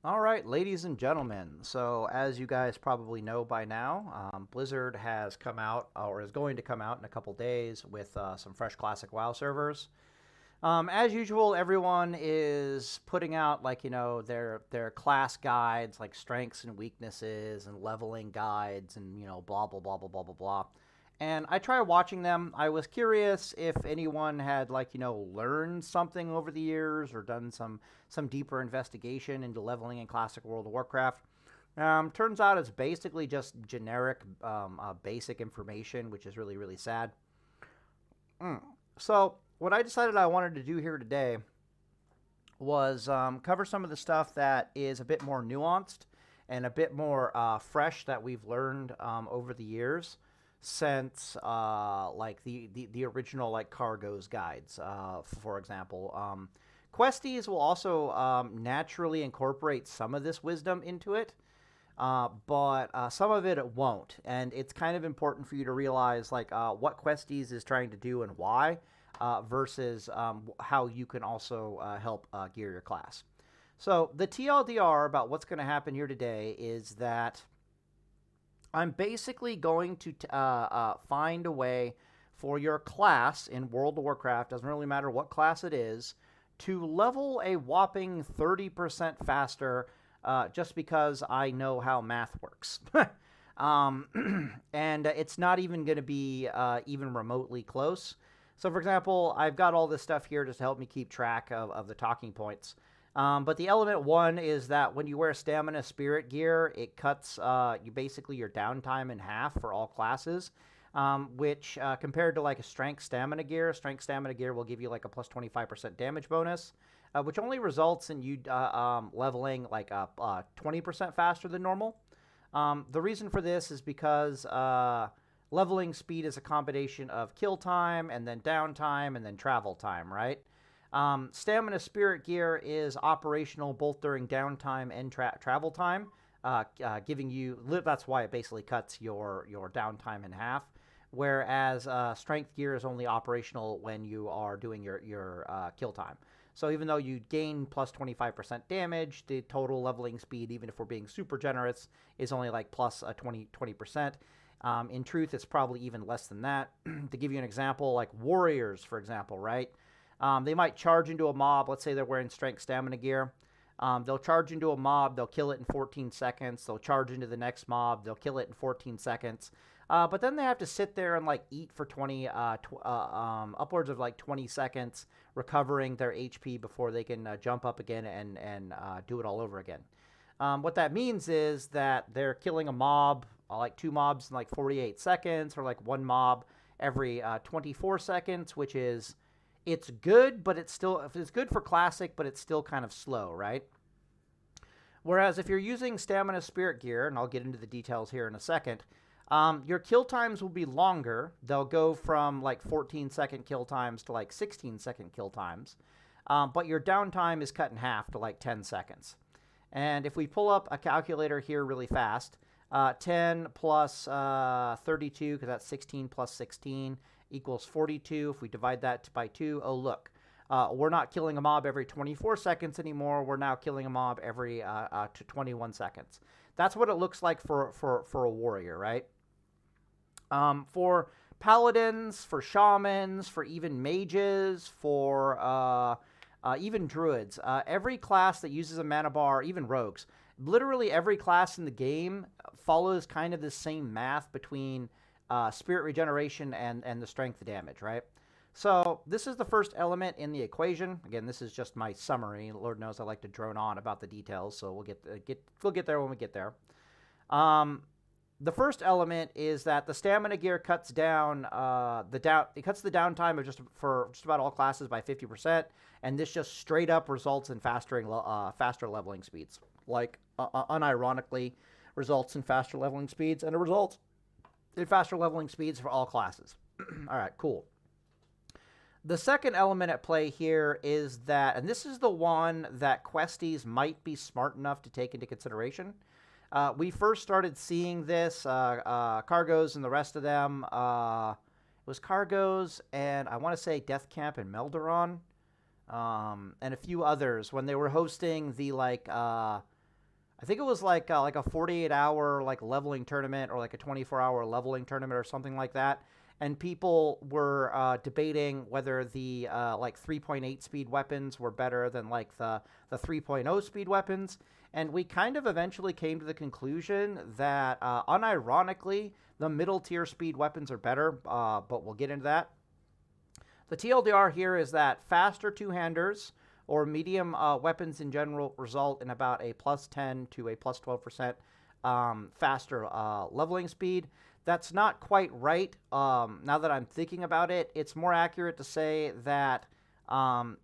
All right, ladies and gentlemen. So, as you guys probably know by now, Blizzard has come out, or is going to come out in a couple days with some fresh classic WoW servers. As usual, everyone is putting out their class guides, like strengths and weaknesses, and leveling guides, and blah blah blah blah blah blah blah. And I tried watching them. I was curious if anyone had learned something over the years or done some deeper investigation into leveling in classic World of Warcraft. Turns out it's basically just generic, basic information, which is really really sad. So what I decided I wanted to do here today was cover some of the stuff that is a bit more nuanced and a bit more fresh that we've learned over the years since the original cargoes guides, for example. Questies will also naturally incorporate some of this wisdom into it, but some of it won't. And it's kind of important for you to realize what Questies is trying to do and why, versus how you can also help gear your class. So the TLDR about what's going to happen here today is that I'm basically going to find a way for your class in World of Warcraft, doesn't really matter what class it is, to level a whopping 30% faster, just because I know how math works. And it's not even going to be even remotely close. So, for example, I've got all this stuff here just to help me keep track of the talking points. But the element one is that when you wear stamina spirit gear, it cuts basically your downtime in half for all classes, which compared to like a strength stamina gear will give you like a plus 25% damage bonus, which only results in you leveling 20% faster than normal. The reason for this is because leveling speed is a combination of kill time and then downtime and then travel time, right? Stamina Spirit Gear is operational both during downtime and travel time, giving you. That's why it basically cuts your downtime in half. Whereas Strength Gear is only operational when you are doing your kill time. So even though you gain plus 25% damage, the total leveling speed, even if we're being super generous, is only like plus 20%. In truth, it's probably even less than that. To give you an example, like warriors, for example, right? They might charge into a mob. Let's say they're wearing strength stamina gear. They'll charge into a mob. They'll kill it in 14 seconds. They'll charge into the next mob. They'll kill it in 14 seconds. But then they have to sit there and eat for upwards of 20 seconds, recovering their HP before they can jump up again and do it all over again. What that means is that they're killing a mob, two mobs in 48 seconds, or one mob every 24 seconds, which is, it's good, but it's good for classic, but it's still kind of slow, right? Whereas if you're using stamina spirit gear, and I'll get into the details here in a second, your kill times will be longer. They'll go from 14-second kill times to 16-second kill times, but your downtime is cut in half to 10 seconds. And if we pull up a calculator here really fast, 10 plus 32, because that's 16 plus 16, equals 42. If we divide that by 2, oh, look. We're not killing a mob every 24 seconds anymore. We're now killing a mob every 21 seconds. That's what it looks like for a warrior, right? For paladins, for shamans, for even mages, for even druids, every class that uses a mana bar, even rogues, literally every class in the game follows kind of the same math between spirit regeneration and the strength damage, right? So this is the first element in the equation. Again, this is just my summary. Lord knows I like to drone on about the details, so we'll get there when we get there. The first element is that the stamina gear cuts down it cuts the downtime of just about all classes by 50%, and this just straight up results in faster leveling speeds. Unironically, results in faster leveling speeds, and it results in faster leveling speeds for all classes. All right, cool. The second element at play here is that, and this is the one that questies might be smart enough to take into consideration. We first started seeing this, Cargoes and the rest of them. It was Cargoes and I want to say Death Camp and Melderon, and a few others when they were hosting the I think it was like a 48-hour like leveling tournament or like a 24-hour leveling tournament or something like that. And people were debating whether the like 3.8 speed weapons were better than like the 3.0 speed weapons. And we kind of eventually came to the conclusion that unironically, the middle tier speed weapons are better, but we'll get into that. The TLDR here is that faster two-handers or medium weapons in general result in about a plus 10 to a plus 12% faster leveling speed. That's not quite right. Now that I'm thinking about it, it's more accurate to say that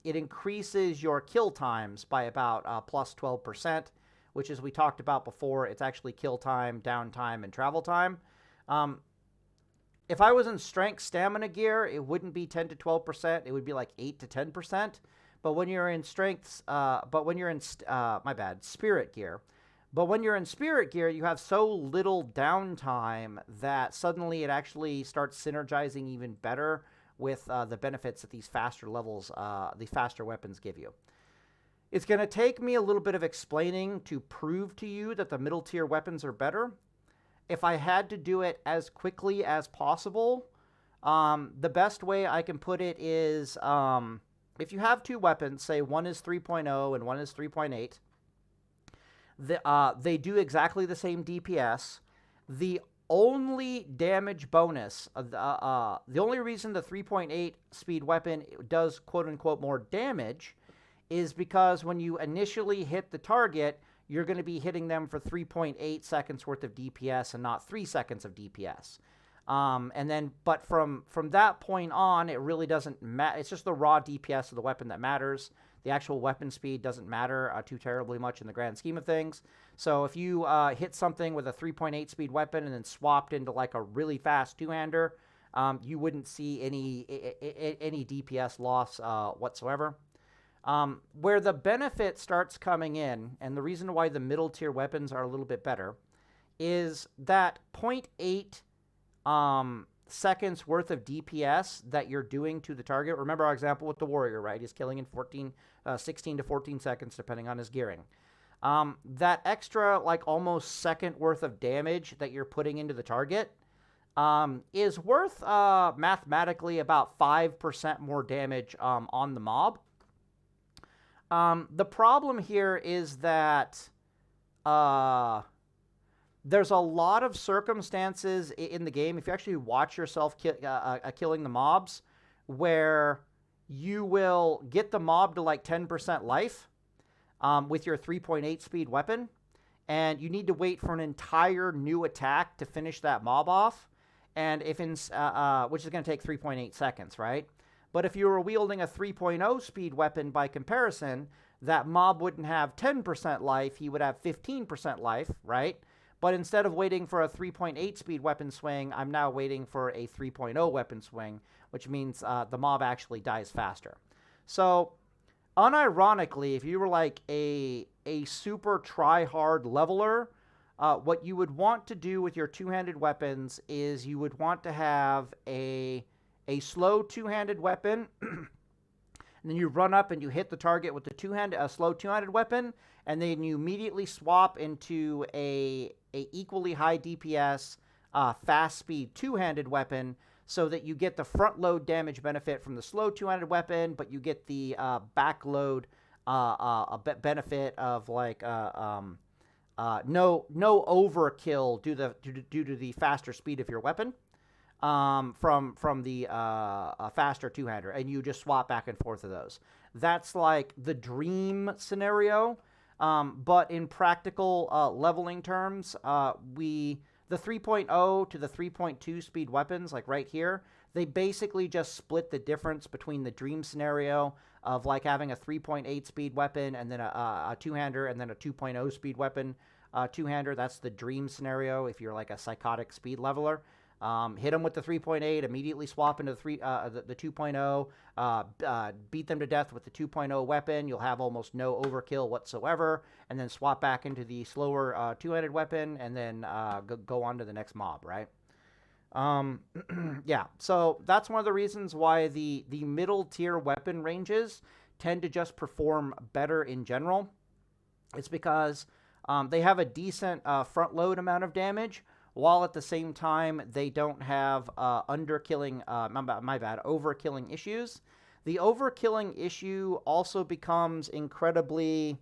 it increases your kill times by about plus 12%, which, as we talked about before, it's actually kill time, downtime, and travel time. If I was in strength stamina gear, it wouldn't be 10 to 12%. It would be like 8 to 10%. But when you're in strengths, spirit gear. But when you're in spirit gear, you have so little downtime that suddenly it actually starts synergizing even better with the benefits that these faster levels, these faster weapons give you. It's going to take me a little bit of explaining to prove to you that the middle tier weapons are better. If I had to do it as quickly as possible, the best way I can put it is if you have two weapons, say one is 3.0 and one is 3.8, they do exactly the same DPS. The only damage bonus, the only reason the 3.8 speed weapon does quote-unquote more damage is because when you initially hit the target, you're going to be hitting them for 3.8 seconds worth of DPS and not 3 seconds of DPS. But from that point on, it really doesn't matter. It's just the raw DPS of the weapon that matters. The actual weapon speed doesn't matter too terribly much in the grand scheme of things. So if you hit something with a 3.8 speed weapon and then swapped into like a really fast two-hander, you wouldn't see any DPS loss whatsoever. Where the benefit starts coming in, and the reason why the middle tier weapons are a little bit better, is that 0.8 seconds worth of DPS that you're doing to the target. Remember our example with the warrior, right? He's killing in 16 to 14 seconds, depending on his gearing. That extra, like almost second worth of damage that you're putting into the target is worth mathematically about 5% more damage on the mob. The problem here is that there's a lot of circumstances in the game, if you actually watch yourself killing the mobs, where you will get the mob to like 10% life with your 3.8 speed weapon, and you need to wait for an entire new attack to finish that mob off, and which is going to take 3.8 seconds, right? But if you were wielding a 3.0 speed weapon by comparison, that mob wouldn't have 10% life, he would have 15% life, right? But instead of waiting for a 3.8 speed weapon swing, I'm now waiting for a 3.0 weapon swing, which means the mob actually dies faster. So, unironically, if you were like a super try-hard leveler, what you would want to do with your two-handed weapons is you would want to have a slow two-handed weapon, and then you run up and you hit the target with a slow two-handed weapon, and then you immediately swap into a equally high DPS, fast speed two-handed weapon, so that you get the front load damage benefit from the slow two-handed weapon, but you get the back load benefit of like no overkill due to the faster speed of your weapon. From the faster two-hander, and you just swap back and forth of those. That's like the dream scenario, but in practical leveling terms, the 3.0 to the 3.2 speed weapons, like right here, they basically just split the difference between the dream scenario of like having a 3.8 speed weapon and then a two-hander and then a 2.0 speed weapon two-hander. That's the dream scenario if you're like a psychotic speed leveler. Hit them with the 3.8, immediately swap into the 2.0, beat them to death with the 2.0 weapon. You'll have almost no overkill whatsoever, and then swap back into the slower two-handed weapon, and then go on to the next mob, right? Yeah, so that's one of the reasons why the middle tier weapon ranges tend to just perform better in general. It's because They have a decent front load amount of damage, while at the same time they don't have overkilling issues. The overkilling issue also becomes incredibly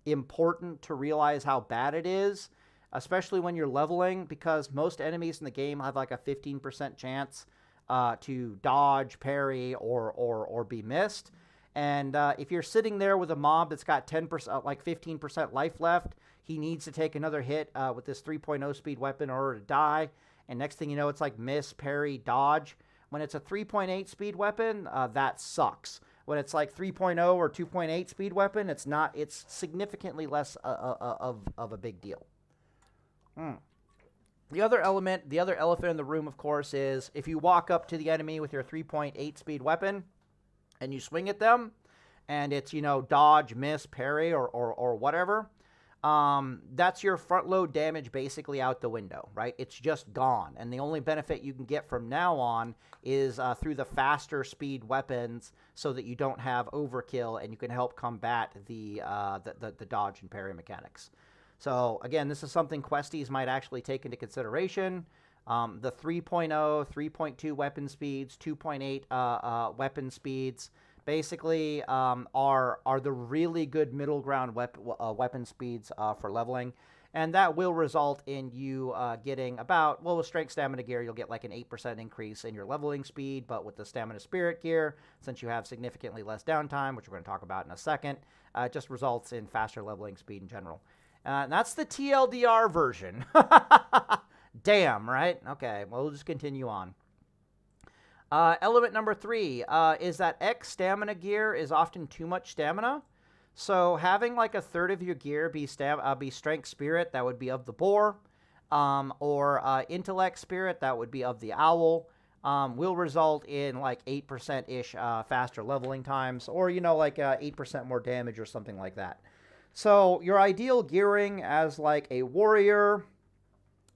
important to realize how bad it is, especially when you're leveling, because most enemies in the game have like a 15% chance to dodge, parry, or be missed. And if you're sitting there with a mob that's got 10%, like 15% life left, he needs to take another hit with this 3.0 speed weapon in order to die. And next thing you know, it's like miss, parry, dodge. When it's a 3.8 speed weapon, that sucks. When it's like 3.0 or 2.8 speed weapon, it's not. It's significantly less of a big deal. The other elephant in the room, of course, is if you walk up to the enemy with your 3.8 speed weapon and you swing at them, and it's, you know, dodge, miss, parry, or whatever, that's your front load damage basically out the window, right? It's just gone. And the only benefit you can get from now on is through the faster speed weapons, so that you don't have overkill and you can help combat the dodge and parry mechanics. So again, this is something questies might actually take into consideration. The 3.0, 3.2 weapon speeds, 2.8 weapon speeds, basically are the really good middle ground weapon speeds for leveling. And that will result in you getting about, well, with strength stamina gear, you'll get like an 8% increase in your leveling speed. But with the stamina spirit gear, since you have significantly less downtime, which we're going to talk about in a second, it just results in faster leveling speed in general. And that's the TLDR version. Damn, right? Okay, well, we'll just continue on. Element number 3 is that X stamina gear is often too much stamina. So having like a third of your gear be strength spirit, that would be of the boar, or intellect spirit, that would be of the owl, will result in like 8%-ish faster leveling times, or, you know, like 8% more damage or something like that. So your ideal gearing as like a warrior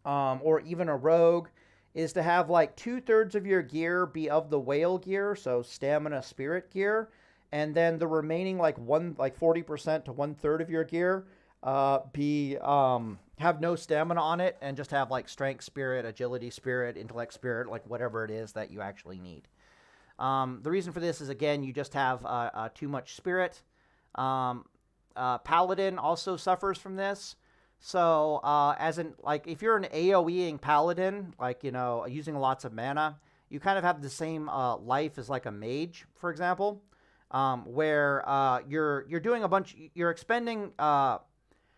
or even a rogue is to have like 2/3 of your gear be of the whale gear, so stamina spirit gear, and then the remaining like 40% to 1/3 of your gear have no stamina on it and just have like strength spirit, agility spirit, intellect spirit, like whatever it is that you actually need. The reason for this is, again, you just have too much spirit. Paladin also suffers from this. So, if you're an AoEing Paladin, like, you know, using lots of mana, you kind of have the same life as like a mage, for example, where you're doing you're expending,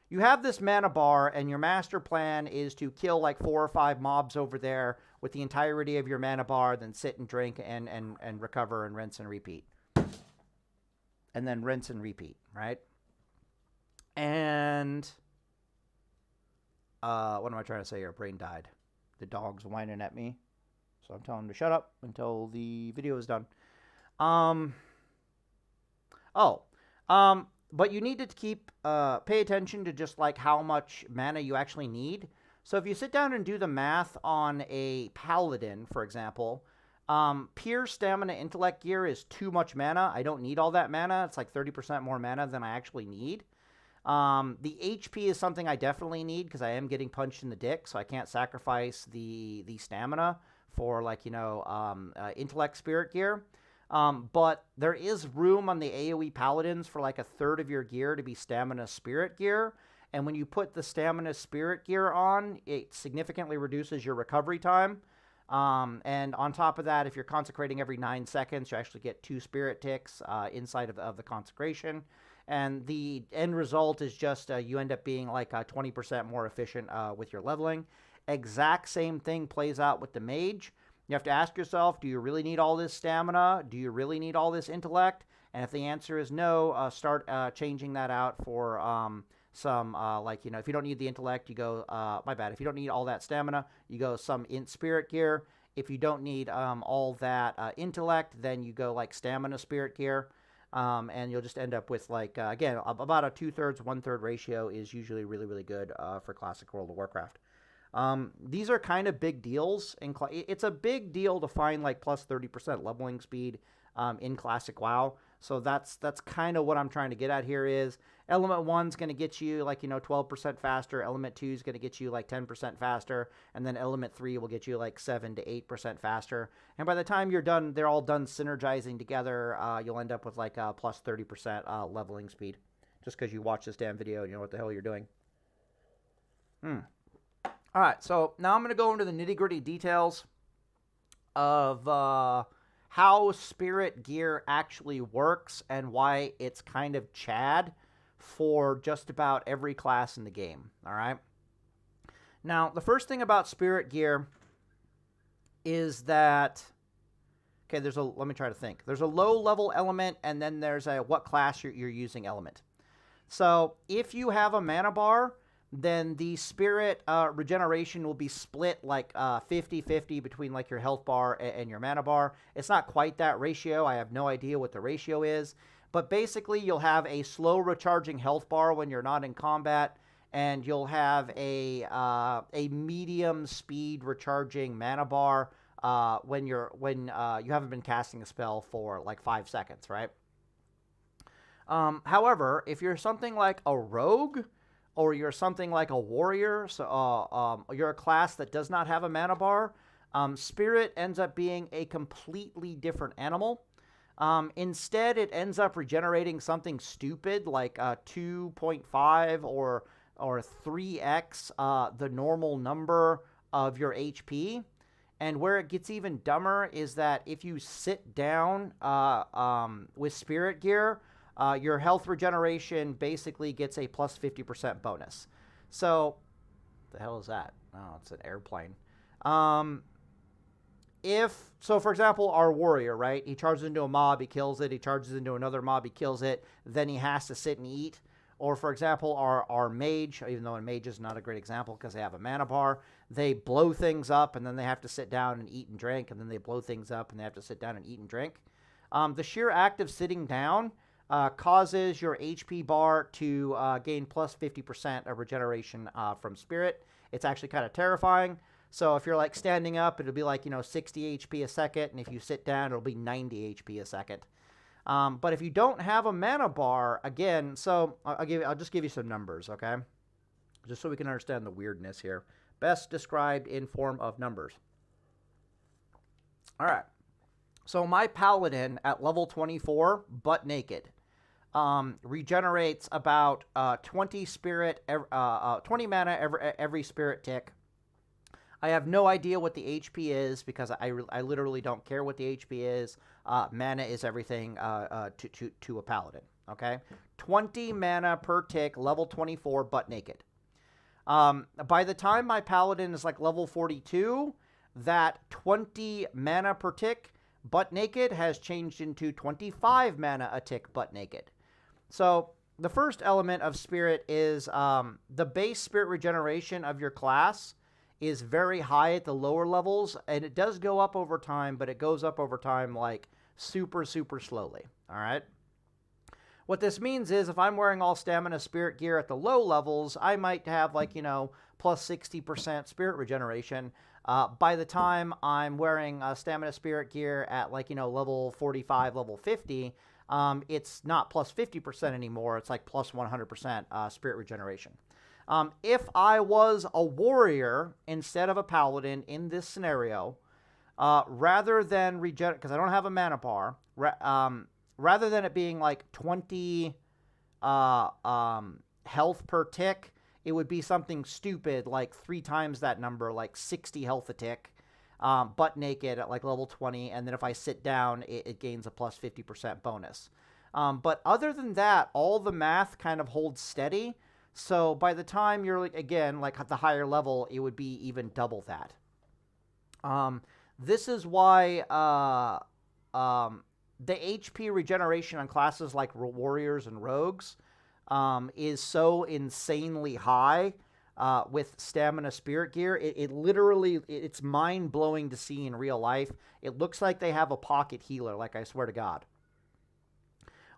you have this mana bar, and your master plan is to kill like 4 or 5 mobs over there with the entirety of your mana bar, then sit and drink and recover and rinse and repeat. And then rinse and repeat, right? And what am I trying to say here? Brain died. The dog's whining at me, so I'm telling him to shut up until the video is done. But you need to pay attention to just like how much mana you actually need. So if you sit down and do the math on a Paladin, for example, pure stamina intellect gear is too much mana. I don't need all that mana. It's like 30% more mana than I actually need. The HP is something I definitely need because I am getting punched in the dick, so I can't sacrifice the stamina for, like, you know, intellect spirit gear. But there is room on the AoE Paladins for like a third of your gear to be stamina spirit gear. And when you put the stamina spirit gear on, it significantly reduces your recovery time. And on top of that, if you're consecrating every 9 seconds, you actually get 2 spirit ticks inside of the consecration. And the end result is just you end up being like 20% more efficient with your leveling. Exact same thing plays out with the mage. You have to ask yourself, do you really need all this stamina? Do you really need all this intellect? And if the answer is no, start changing that out for some, like, you know, if you don't need the intellect, you go, my bad, if you don't need all that stamina, you go some int spirit gear. If you don't need all that intellect, then you go like stamina spirit gear. And you'll just end up with, like, again, about a 2/3, 1/3 ratio is usually really, really good for classic World of Warcraft. These are kind of big deals. It's a big deal to find like plus 30% leveling speed in classic WoW. So that's kind of what I'm trying to get at here is element 1's going to get you like, 12% faster. Element 2 is going to get you like 10% faster. And then element 3 will get you like 7 to 8% faster. And by the time you're done, they're all done synergizing together. You'll end up with like plus 30% leveling speed just because you watch this damn video and you know what the hell you're doing. All right, so now I'm going to go into the nitty-gritty details of how Spirit gear actually works and why it's kind of Chad for just about every class in the game, all right? Now, the first thing about Spirit gear is that, okay, let me try to think. There's a low-level element, and then there's a what class you're using element. So if you have a mana bar, then the Spirit regeneration will be split like 50-50 between like your health bar and your mana bar. It's not quite that ratio. I have no idea what the ratio is. But basically, you'll have a slow recharging health bar when you're not in combat, and you'll have a medium speed recharging mana bar when you haven't been casting a spell for like 5 seconds, right? However, if you're something like a rogue, or you're something like a warrior, so you're a class that does not have a mana bar, Spirit ends up being a completely different animal. Instead, it ends up regenerating something stupid like 2.5 or 3x the normal number of your HP. And where it gets even dumber is that if you sit down with Spirit gear, your health regeneration basically gets a plus 50% bonus. So, the hell is that? Oh, it's an airplane. So for example, our warrior, right? He charges into a mob, he kills it. He charges into another mob, he kills it. Then he has to sit and eat. Or for example, our mage, even though a mage is not a great example because they have a mana bar, they blow things up and then they have to sit down and eat and drink. And then they blow things up and they have to sit down and eat and drink. The sheer act of sitting down causes your HP bar to gain plus 50% of regeneration from Spirit. It's actually kind of terrifying. So if you're like standing up, it'll be like, 60 HP a second. And if you sit down, it'll be 90 HP a second. But if you don't have a mana bar, again, so I'll just give you some numbers, okay? Just so we can understand the weirdness here. Best described in form of numbers. All right. So my Paladin at level 24, butt naked, regenerates about 20 mana every Spirit tick. I have no idea what the HP is because I literally don't care what the HP is. Mana is everything to a Paladin, okay? 20 mana per tick, level 24, butt naked. By the time my Paladin is like level 42, that 20 mana per tick, butt naked, has changed into 25 mana a tick, butt naked. So the first element of Spirit is the base Spirit regeneration of your class is very high at the lower levels, and it does go up over time, but it goes up over time like super, super slowly, all right? What this means is if I'm wearing all stamina Spirit gear at the low levels, I might have like, plus 60% Spirit regeneration. By the time I'm wearing stamina Spirit gear at like, level 45, level 50, it's not plus 50% anymore. It's like plus 100% Spirit regeneration. If I was a warrior instead of a paladin in this scenario, rather than because I don't have a mana bar, rather than it being like 20 health per tick, it would be something stupid like 3 times that number, like 60 health a tick, butt naked at like level 20, and then if I sit down, it gains a plus 50% bonus. But other than that, all the math kind of holds steady. So by the time you're, like, again, like at the higher level, it would be even double that. This is why the HP regeneration on classes like warriors and rogues is so insanely high with stamina Spirit gear. It literally, it's mind-blowing to see in real life. It looks like they have a pocket healer, like I swear to God.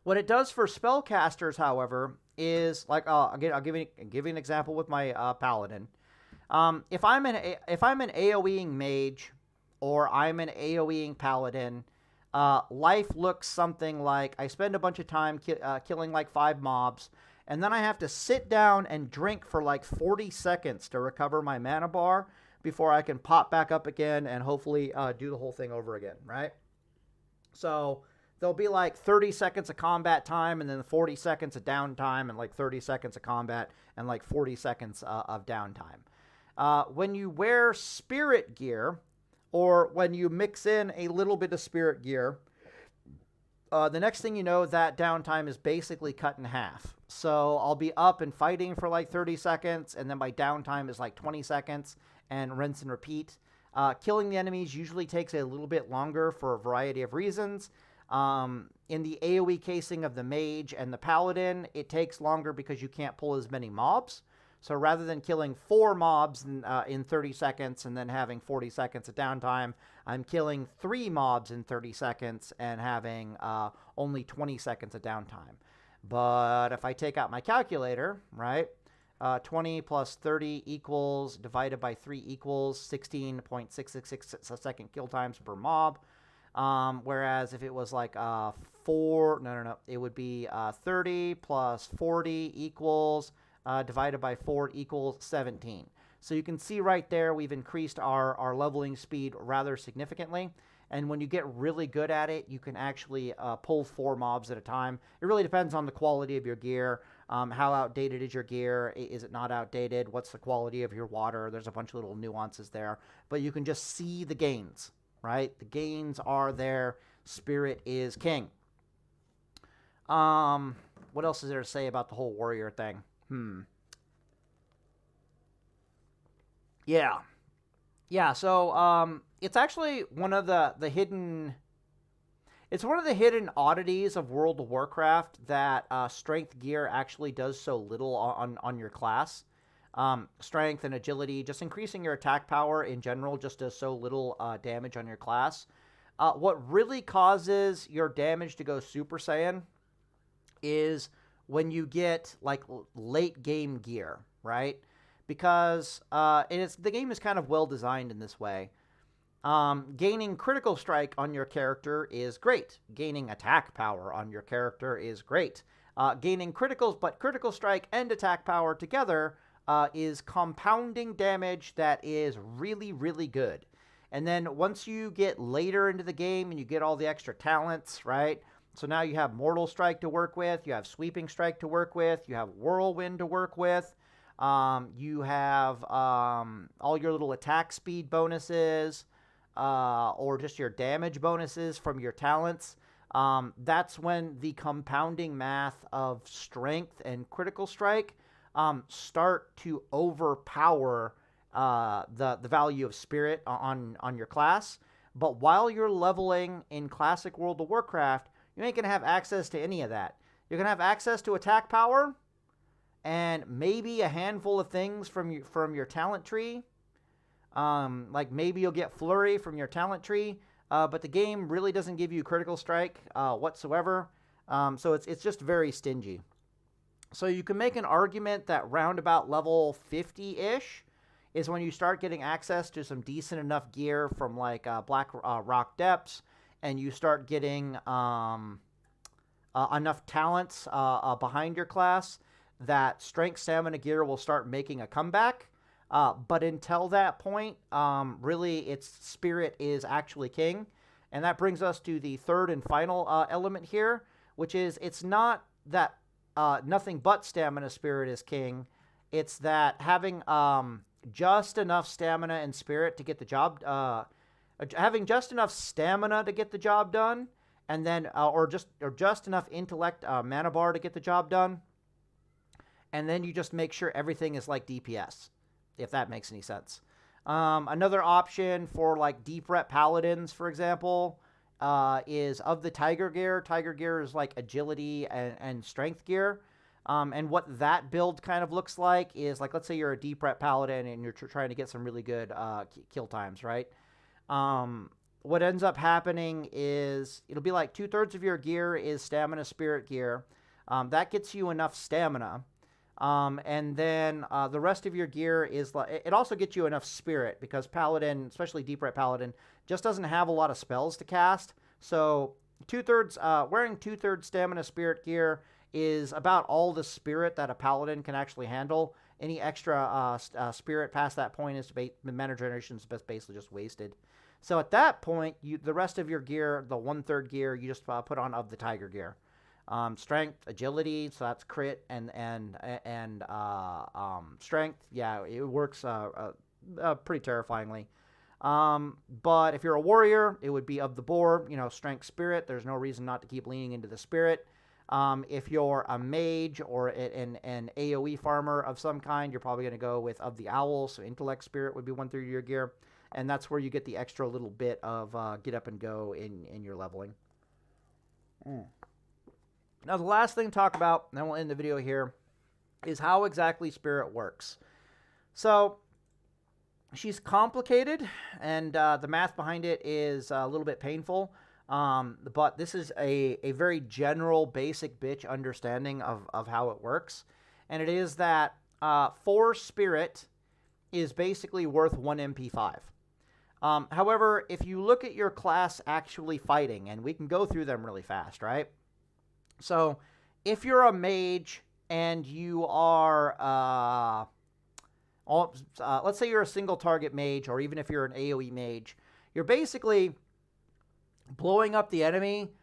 What it does for spellcasters, however, is like I'll give you an example with my Paladin. If I'm an AoEing mage or I'm an AoEing Paladin, life looks something like I spend a bunch of time killing like 5 mobs, and then I have to sit down and drink for like 40 seconds to recover my mana bar before I can pop back up again and hopefully do the whole thing over again, right? So there'll be like 30 seconds of combat time, and then 40 seconds of downtime, and like 30 seconds of combat, and like 40 seconds of downtime. When you wear spirit gear, or when you mix in a little bit of spirit gear, the next thing you know, that downtime is basically cut in half. So I'll be up and fighting for like 30 seconds, and then my downtime is like 20 seconds, and rinse and repeat. Killing the enemies usually takes a little bit longer for a variety of reasons. In the AoE casing of the mage and the paladin, it takes longer because you can't pull as many mobs. So rather than killing 4 mobs in 30 seconds and then having 40 seconds of downtime, I'm killing 3 mobs in 30 seconds and having only 20 seconds of downtime. But if I take out my calculator, right, 20 plus 30 equals, divided by 3 equals 16.666 second kill times per mob. Whereas if it was like it would be 30 plus 40 equals, divided by 4 equals 17. So you can see right there we've increased our leveling speed rather significantly. And when you get really good at it, you can actually pull 4 mobs at a time. It really depends on the quality of your gear. How outdated is your gear? Is it not outdated? What's the quality of your water? There's a bunch of little nuances there. But you can just see the gains, right? The gains are there. Spirit is king. What else is there to say about the whole warrior thing? Yeah, so it's actually one of the hidden... It's one of the hidden oddities of World of Warcraft that strength gear actually does so little on your class. Strength and agility, just increasing your attack power in general, just does so little damage on your class. What really causes your damage to go Super Saiyan is when you get like late game gear, right? Because the game is kind of well designed in this way. Gaining critical strike on your character is great. Gaining attack power on your character is great. Gaining critical strike and attack power together is compounding damage that is really, really good. And then once you get later into the game and you get all the extra talents, right? So now you have Mortal Strike to work with, you have Sweeping Strike to work with, you have Whirlwind to work with, you have all your little attack speed bonuses, or just your damage bonuses from your talents. That's when the compounding math of strength and critical strike start to overpower the value of spirit on your class. But while you're leveling in classic World of Warcraft, you ain't going to have access to any of that. You're going to have access to attack power and maybe a handful of things from your talent tree. Like maybe you'll get Flurry from your talent tree, but the game really doesn't give you critical strike whatsoever. So it's just very stingy. So you can make an argument that round about level 50-ish is when you start getting access to some decent enough gear from like Black Rock Depths, and you start getting enough talents behind your class that strength, stamina gear will start making a comeback. But until that point, really, its spirit is actually king. And that brings us to the third and final element here, which is it's not that nothing but stamina spirit is king. It's that having just enough stamina and spirit to get the job, having just enough stamina to get the job done, and then or just enough intellect mana bar to get the job done, and then you just make sure everything is like DPS. If that makes any sense. Another option for like deep rep paladins, for example, is of the Tiger Gear. Tiger Gear is like agility and strength gear. And what that build kind of looks like is like, let's say you're a deep rep paladin and you're trying to get some really good kill times, right? What ends up happening is it'll be like 2/3 of your gear is stamina spirit gear. That gets you enough stamina. And then the rest of your gear is like, it also gets you enough spirit because Paladin, especially Deep Ret Paladin, just doesn't have a lot of spells to cast. So wearing 2/3 stamina spirit gear is about all the spirit that a paladin can actually handle. Any extra spirit past that point is mana generation is basically just wasted. So at that point, the rest of your gear, the 1/3 gear, you just put on of the tiger gear. Strength, agility, so that's crit and strength. Yeah, it works pretty terrifyingly. But if you're a warrior, it would be of the boar, strength, spirit. There's no reason not to keep leaning into the spirit. If you're a mage or an AoE farmer of some kind, you're probably going to go with of the owl. So intellect, spirit would be 1/3 of your gear. And that's where you get the extra little bit of get up and go in your leveling. Now, the last thing to talk about, and then we'll end the video here, is how exactly spirit works. So she's complicated, and the math behind it is a little bit painful. But this is a very general, basic bitch understanding of how it works. And it is that 4 spirit is basically worth 1 MP5. However, if you look at your class actually fighting, and we can go through them really fast, right? So if you're a mage and you are, let's say you're a single target mage, or even if you're an AoE mage, you're basically blowing up the enemy.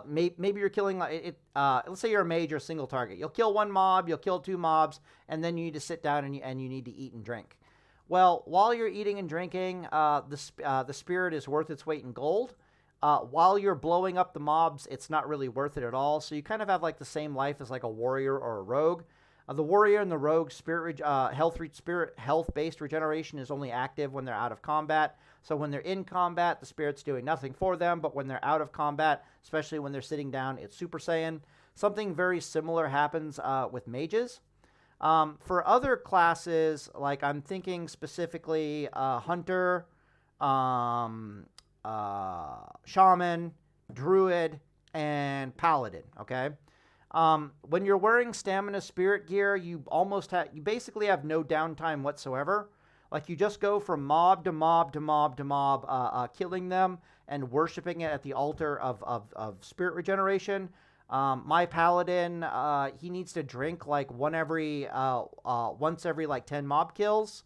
Maybe you're killing let's say you're a mage or a single target. You'll kill 1 mob, you'll kill 2 mobs, and then you need to sit down and you need to eat and drink. Well, while you're eating and drinking, the spirit is worth its weight in gold. While you're blowing up the mobs, it's not really worth it at all. So you kind of have like the same life as like a warrior or a rogue. The warrior and the rogue health-based regeneration is only active when they're out of combat. So when they're in combat, the spirit's doing nothing for them. But when they're out of combat, especially when they're sitting down, it's Super Saiyan. Something very similar happens with mages. For other classes, like I'm thinking specifically hunter, shaman, druid, and paladin. Okay. When you're wearing stamina spirit gear, you basically have no downtime whatsoever. Like you just go from mob to mob to mob to mob, killing them and worshiping it at the altar of spirit regeneration. My paladin, he needs to drink like once every like 10 mob kills.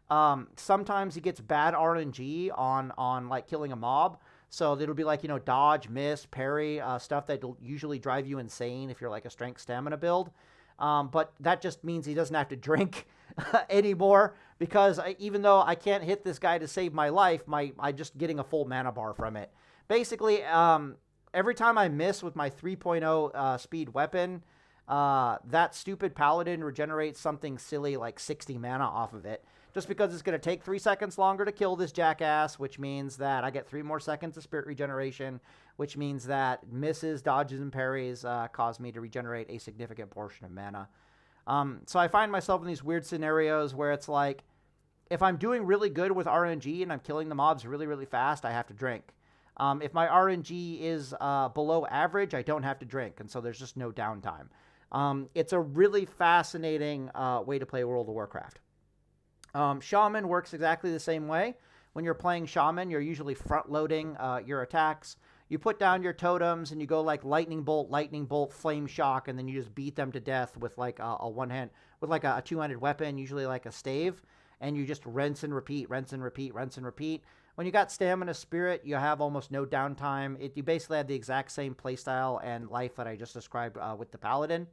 Sometimes he gets bad RNG on like killing a mob. So it'll be like, dodge, miss, parry, stuff that'll usually drive you insane if you're like a strength stamina build. But that just means he doesn't have to drink anymore, because even though I can't hit this guy to save my life, I'm just getting a full mana bar from it. Basically, every time I miss with my 3.0 speed weapon, that stupid paladin regenerates something silly like 60 mana off of it. Just because it's going to take 3 seconds longer to kill this jackass, which means that I get 3 more seconds of spirit regeneration, which means that misses, dodges, and parries cause me to regenerate a significant portion of mana. So I find myself in these weird scenarios where it's like, if I'm doing really good with RNG and I'm killing the mobs really, really fast, I have to drink. If my RNG is below average, I don't have to drink, and so there's just no downtime. It's a really fascinating way to play World of Warcraft. Shaman works exactly the same way. When you're playing Shaman, you're usually front-loading your attacks. You put down your totems, and you go like lightning bolt, flame shock, and then you just beat them to death with like a two-handed weapon, usually like a stave, and you just rinse and repeat. When you got stamina spirit, you have almost no downtime. You basically have the exact same playstyle and life that I just described with the paladin.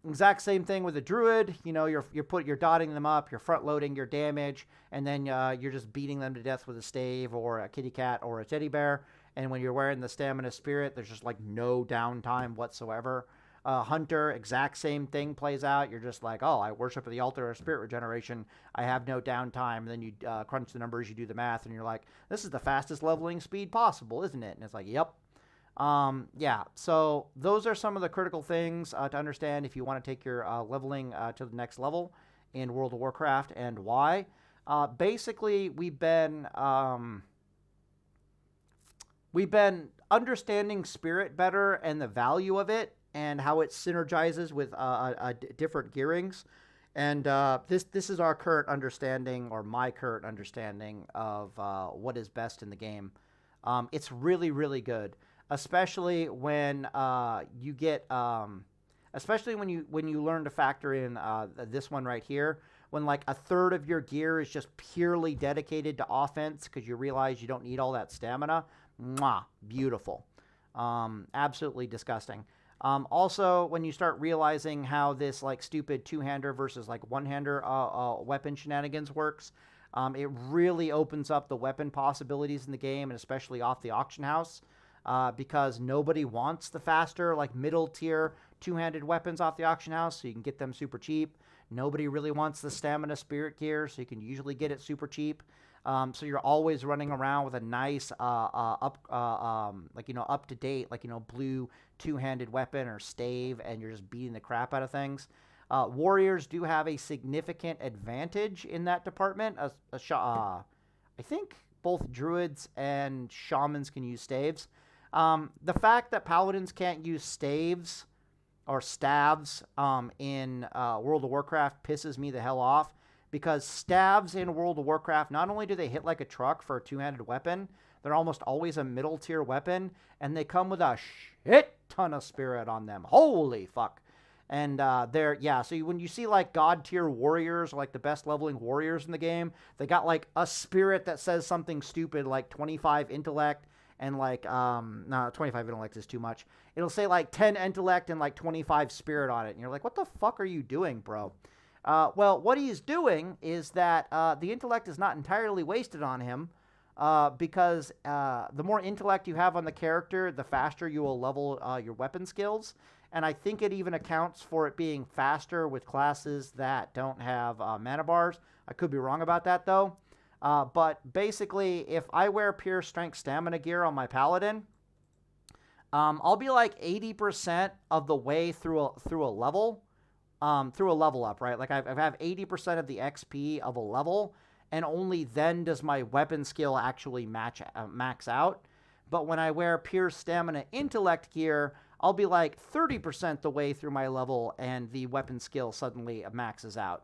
Exact same thing with a druid. You're dotting them up, you're front loading your damage, and then you're just beating them to death with a stave or a kitty cat or a teddy bear. And when you're wearing the stamina spirit, there's just like no downtime whatsoever. Hunter, exact same thing plays out. You're just like, oh, I worship at the altar of spirit regeneration. I have no downtime. And then you crunch the numbers, you do the math, and you're like, this is the fastest leveling speed possible, isn't it? And it's like, yep. Yeah, so those are some of the critical things to understand if you want to take your leveling to the next level in World of Warcraft, and why. Basically, we've been understanding spirit better and the value of it and how it synergizes with different gearings. And this is our current understanding, or my current understanding, of what is best in the game. It's really, really good, especially when you get, especially when you learn to factor in this one right here, when like a third of your gear is just purely dedicated to offense because you realize you don't need all that stamina. Mwah, beautiful. Absolutely disgusting. Also, when you start realizing how this like stupid two-hander versus like one-hander weapon shenanigans works, it really opens up the weapon possibilities in the game, and especially off the auction house, because nobody wants the faster like middle tier two-handed weapons off the auction house, so you can get them super cheap. Nobody really wants the stamina spirit gear, so you can usually get it super cheap. So you're always running around with a nice up to date blue two-handed weapon or stave, and you're just beating the crap out of things. Warriors do have a significant advantage in that department. I think both druids and shamans can use staves. The fact that paladins can't use staves or staves in World of Warcraft pisses me the hell off, because staves in World of Warcraft, not only do they hit like a truck for a two-handed weapon, they're almost always a middle tier weapon, and they come with a shit ton of spirit on them. Holy fuck. And so when you see like god tier warriors, like the best leveling warriors in the game, they got like a spirit that says something stupid like 25 intellect and like, no, 25 intellect is too much. It'll say like 10 intellect and like 25 spirit on it. And you're like, what the fuck are you doing, bro? Well, what he's doing is that the intellect is not entirely wasted on him, because the more intellect you have on the character, the faster you will level your weapon skills. And I think it even accounts for it being faster with classes that don't have mana bars. I could be wrong about that, though. But basically, if I wear pure strength stamina gear on my paladin, I'll be like 80% of the way through a level up, right? Like I have 80% of the XP of a level, and only then does my weapon skill actually max out. But when I wear pure stamina intellect gear, I'll be like 30% the way through my level, and the weapon skill suddenly maxes out.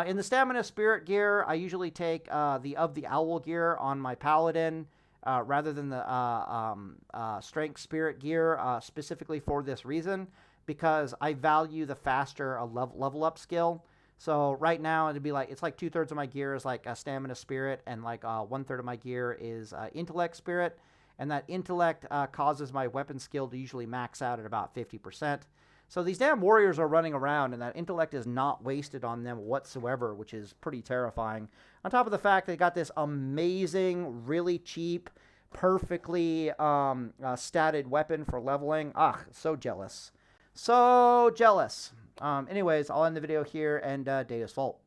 In the stamina spirit gear, I usually take the owl gear on my paladin rather than the strength spirit gear, specifically for this reason, because I value the faster level up skill. So right now it'd be like, it's like 2/3 of my gear is like a stamina spirit, and like 1/3 of my gear is intellect spirit. And that intellect causes my weapon skill to usually max out at about 50%. So these damn warriors are running around, and that intellect is not wasted on them whatsoever, which is pretty terrifying. On top of the fact they got this amazing, really cheap, perfectly statted weapon for leveling. So jealous. So jealous. Anyways, I'll end the video here, and Data's fault.